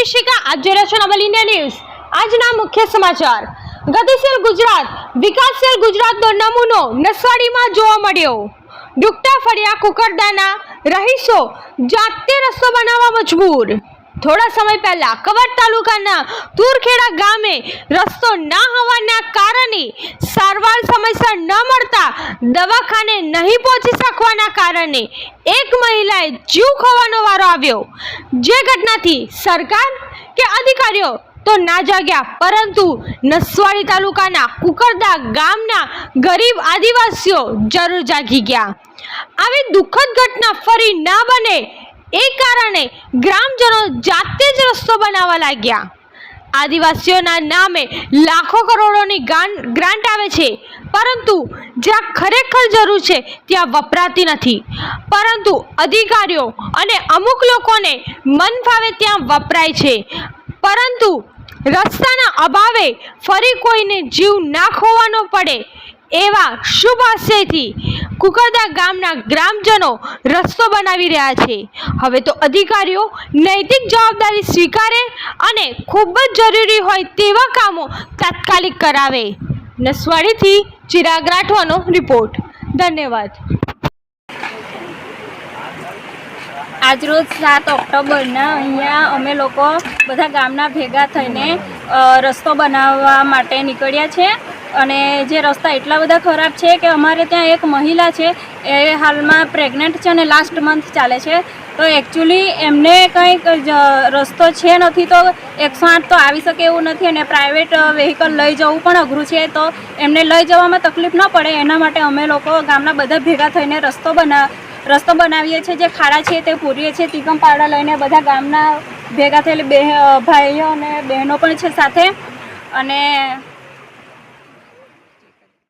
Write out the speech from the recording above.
શિક્ષિકા આજ જોઈ રહ્યા છો નવલ ઇન્ડિયા ન્યૂઝ। આજના મુખ્ય સમાચાર। ગતિશીલ ગુજરાત વિકાસશીલ ગુજરાતનો નમૂનો નસવાડીમાં જોવા મળ્યો। ડૂબતા ફળિયા કુકરદાના રહીશો જાતે રસ્તો બનાવવા મજબૂર। થોડા સમય પહેલા કવાંટ તાલુકાના તુરખેડા ગામે રસ્તો ના હોવાના કારણે સારવાર સમયસર ન મળતા દવાખાને નહીં પહોંચી શકવાના કારણે એક મહિલાએ જીવ ખોવાનો વારો આવ્યો। જે ઘટનાથી સરકાર કે અધિકારીઓ તો ના જાગ્યા, પરંતુ નસવાડી તાલુકાના કુકરદા ગામના ગરીબ આદિવાસીઓ જરૂર જાગી ગયા। આવી દુઃખદ ઘટના ફરી ના બને એ કારણે ગ્રામજનો જાતે જ રસ્તો બનાવવા લાગ્યા। આદિવાસીઓના નામે લાખો કરોડોની ગ્રાન્ટ આવે છે, પરંતુ જ્યાં ખરેખર જરૂર છે ત્યાં વપરાતી નથી, પરંતુ અધિકારીઓ અને અમુક લોકોને મન ફાવે ત્યાં વપરાય છે। પરંતુ રસ્તાના અભાવે ફરી કોઈને જીવ ના ખોવાનો પડે એવા શુભ આશયથી કુકરદા ગામના ગ્રામજનો રસ્તો બનાવી રહ્યા છે। હવે તો અધિકારીઓ નૈતિક જવાબદારી સ્વીકારે અને ખૂબ જ જરૂરી હોય તેવા કામો તાત્કાલિક કરાવે। નસવાડીથી ચિરાગ રાઠવાનો રિપોર્ટ। ધન્યવાદ। આજરોજ 7 ઓક્ટોબરના અહીંયા અમે લોકો બધા ગામના ભેગા થઈને રસ્તો બનાવવા માટે નીકળ્યા છે। અને જે રસ્તા એટલા બધા ખરાબ છે કે અમારે ત્યાં એક મહિલા છે, એ હાલમાં પ્રેગ્નન્ટ છે અને લાસ્ટ મંથ ચાલે છે। તો એકચ્યુઅલી એમને કંઈક રસ્તો છે નથી, તો 108 તો આવી શકે એવું નથી, અને પ્રાઇવેટ વ્હીકલ લઈ જવું પણ અઘરું છે। તો એમને લઈ જવામાં તકલીફ ન પડે એના માટે અમે લોકો ગામના બધા ભેગા થઈને રસ્તો બનાવીએ છીએ। જે ખાડા છે તે પૂરીએ છીએ, તીકમ પાવડા લઈને બધા ગામના ભેગા થયેલી ભાઈઓ અને બહેનો પણ છે સાથે। અને